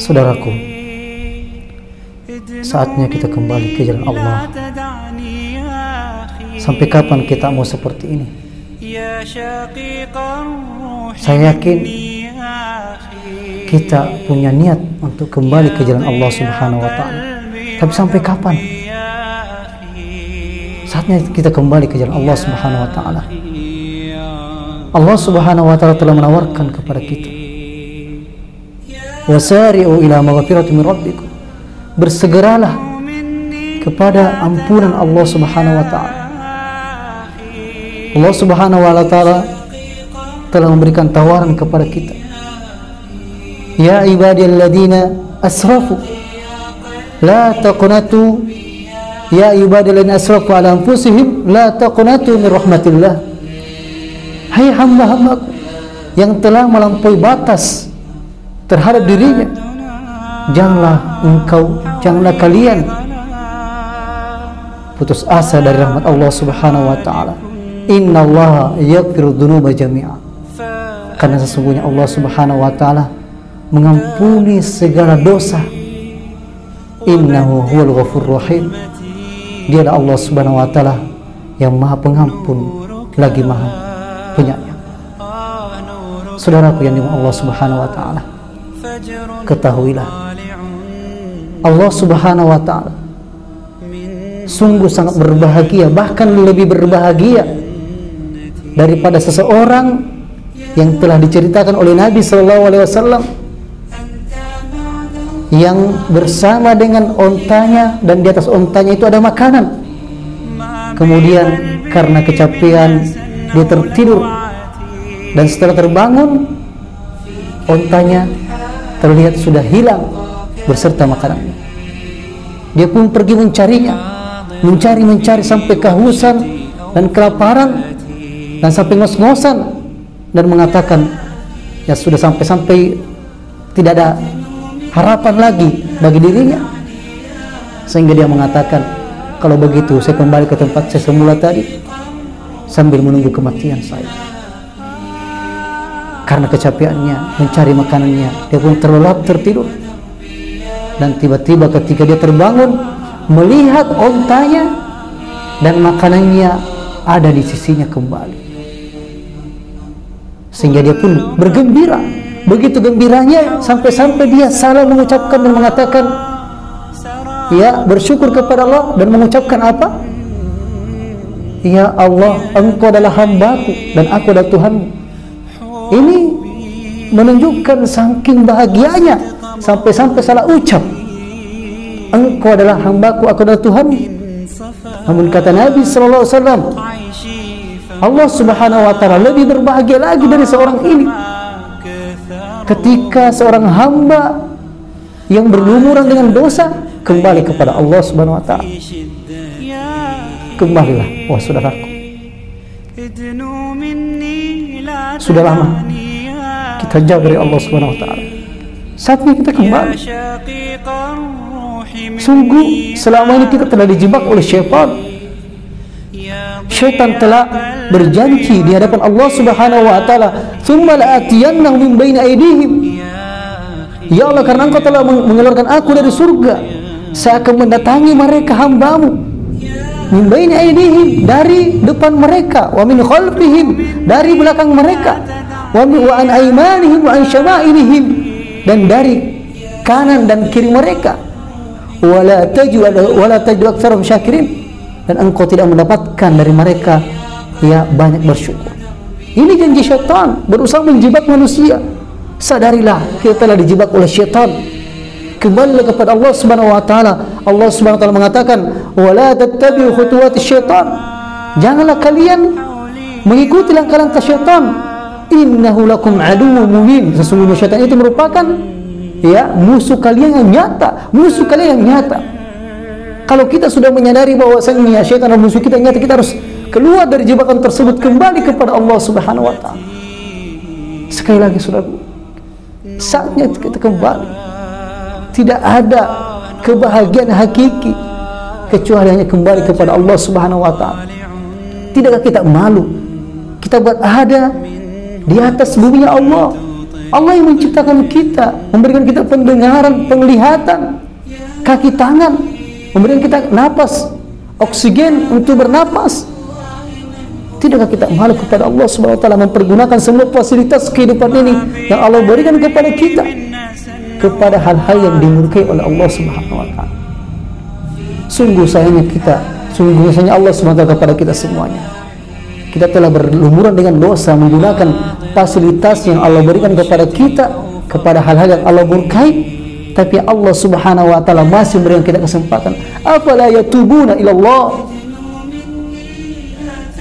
Saudaraku, saatnya kita kembali ke jalan Allah. Sampai kapan kita mau seperti ini? Saya yakin kita punya niat untuk kembali ke jalan Allah Subhanahu wa Ta'ala. Tapi sampai kapan? Saatnya kita kembali ke jalan Allah Subhanahu wa Ta'ala. Allah Subhanahu wa Ta'ala telah menawarkan kepada kita, wasari'u ila maghfiratin min rabbikum, bersegeralah kepada ampunan Allah Subhanahu wa Ta'ala. Allah Subhanahu wa Ta'ala telah memberikan tawaran kepada kita, ya ibadiyalladzina asrafu la taqnatu, ya ibadiyalladzina asrafu ala anfusihim la taqnatu min rahmatillah. Hai hamba-hambaku yang telah melampaui batas terhadap dirinya, janganlah kalian putus asa dari rahmat Allah Subhanahu wa Ta'ala. Innallaha yaghfiru dzunuba jami'a, karena sesungguhnya Allah Subhanahu wa Ta'ala mengampuni segala dosa. Innahu huwal ghafurur rahim, Dia adalah Allah Subhanahu wa Ta'ala yang Maha Pengampun lagi Maha Penyayang. Saudaraku yang dimuliakan Allah Subhanahu wa Ta'ala, ketahuilah Allah Subhanahu wa Ta'ala sungguh sangat berbahagia, bahkan lebih berbahagia daripada seseorang yang telah diceritakan oleh Nabi SAW, yang bersama dengan ontanya dan di atas ontanya itu ada makanan. Kemudian karena kecapean dia tertidur, dan setelah terbangun ontanya terlihat sudah hilang beserta makanannya. Dia pun pergi mencarinya, mencari sampai kehausan dan kelaparan, dan sampai ngos-ngosan, dan mengatakan ya sudah sampai tidak ada harapan lagi bagi dirinya, sehingga dia mengatakan, kalau begitu saya kembali ke tempat saya semula tadi sambil menunggu kematian saya. Karena kecapeannya mencari makanannya, dia pun terlelap tertidur, dan tiba-tiba ketika dia terbangun melihat ontanya dan makanannya ada di sisinya kembali, sehingga dia pun bergembira. Begitu gembiranya sampai-sampai dia salah mengucapkan dan mengatakan ya bersyukur kepada Allah, dan mengucapkan apa? Ya Allah, Engkau adalah hambaku dan aku adalah Tuhanmu. Ini menunjukkan saking bahagianya sampai-sampai salah ucap, Engkau adalah hambaku, aku adalah Tuhanmu. Namun kata Nabi SAW, Allah Subhanahu wa Ta'ala lebih berbahagia lagi dari seorang ini ketika seorang hamba yang berlumuran dengan dosa kembali kepada Allah Subhanahu wa Ta'ala. Kembalilah, wah saudaraku, sudah lama kita jauh dari Allah Subhanahu wa Ta'ala. Saatnya kita kembali. Sungguh selama ini kita telah dijebak oleh syaitan. Syaitan telah berjanji di hadapan Allah Subhanahu wa Ta'ala, "Tsumma la'atiyannahum min baini aydihim." Ya Allah, karena Engkau telah mengeluarkan aku dari surga, saya akan mendatangi mereka hambamu. Min baini aydihim, dari depan mereka, wa min khalfihim, dari belakang mereka, wa an aymanihim wa an syama'ilihim, dan dari kanan dan kiri mereka. Wala tajidu aktsarum syakirin, dan engkau tidak mendapatkan dari mereka ya banyak bersyukur. Ini janji syaitan berusaha menjebak manusia. Sadarilah kita telah dijebak oleh syaitan. Kembalilah kepada Allah Subhanahu wa Ta'ala. Allah Subhanahu wa Ta'ala mengatakan, wala tattabi'u khutuwati syaitan, janganlah kalian mengikuti langkah-langkah syaitan. Innahu lakum aduwwun mubin, sesungguhnya syaitan itu merupakan ya musuh kalian yang nyata, musuh kalian yang nyata. Kalau kita sudah menyadari bahwasanya syaitan adalah musuh kita yang nyata, kita harus keluar dari jebakan tersebut, kembali kepada Allah Subhanahu wa Ta'ala. Sekali lagi saudaraku, saatnya kita kembali. Tidak ada kebahagiaan hakiki kecuali hanya kembali kepada Allah Subhanahu wa Ta'ala. Tidakkah kita malu kita buat ada di atas bumi Allah, Allah yang menciptakan kita, memberikan kita pendengaran, penglihatan, kaki tangan, memberikan kita napas, oksigen untuk bernapas. Tidakkah kita malu kepada Allah Subhanahu wa taala mempergunakan semua fasilitas kehidupan ini yang Allah berikan kepada kita kepada hal-hal yang dimurkai oleh Allah Subhanahu wa taala? Sungguh sayangnya kita, sungguh sayangnya Allah Subhanahu wa taala kepada kita semuanya. Kita telah berlumuran dengan dosa menggunakan fasilitas yang Allah berikan kepada kita kepada hal-hal yang Allah murkai, tapi Allah Subhanahu wa taala masih memberikan kita kesempatan. Afala yatubuna ila Allah?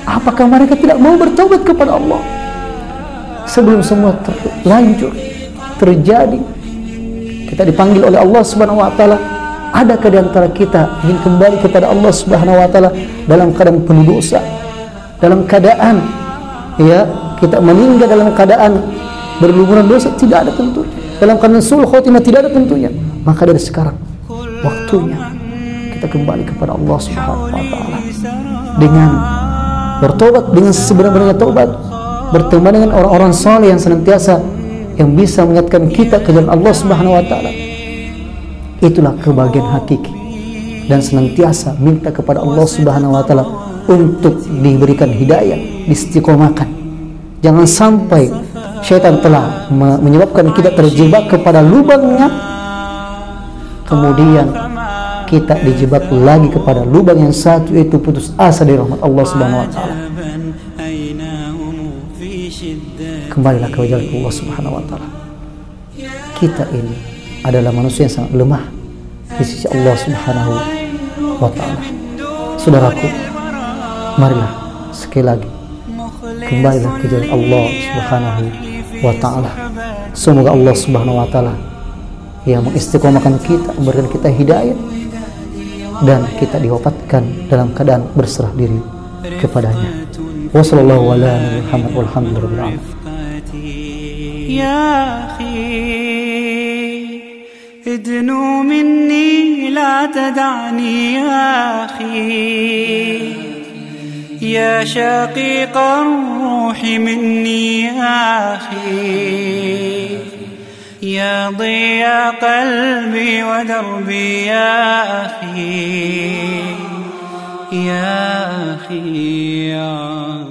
Apakah mereka tidak mau bertobat kepada Allah sebelum semua terlanjur terjadi? Kita dipanggil oleh Allah Subhanahu wa taala. Adakah di antara kita ingin kembali kepada Allah Subhanahu wa taala dalam keadaan penuh dosa, dalam keadaan kita meninggal dalam keadaan berlumuran dosa? Tidak ada tentunya. Dalam keadaan sul khotimah tidak ada tentunya. Maka dari sekarang waktunya kita kembali kepada Allah Subhanahu wa taala dengan bertobat, dengan sebenarnya taubat, berteman dengan orang-orang saleh yang senantiasa yang bisa mengingatkan kita ke jalan Allah Subhanahu wa taala. Itulah kebahagiaan hakiki, dan senantiasa minta kepada Allah Subhanahu wa taala untuk diberikan hidayah, diistiqomahkan. Jangan sampai syaitan telah menyebabkan kita terjebak kepada lubangnya, kemudian kita dijebak lagi kepada lubang yang satu, yaitu putus asa dari rahmat Allah Subhanahu wa taala. Kembalilah ke jalan Allah Subhanahu wa taala. Kita ini adalah manusia yang sangat lemah di sisi Allah Subhanahu wa taala. Saudaraku, marilah sekali lagi kembalilah ke jalan Allah Subhanahu wa taala. Semoga Allah Subhanahu wa taala yang mengistiqomahkan kita, memberikan kita hidayah, dan kita diwafatkan dalam keadaan berserah diri kepadanya. Wassallallahu ala Muhammad walhamdulillahil alamin. Ya akhi, idnu minni la tad'ani ya akhi, ya shaqiq ar-ruhi minni ya akhi, يا ضياء قلبي ودربي يا أخي يا أخي يا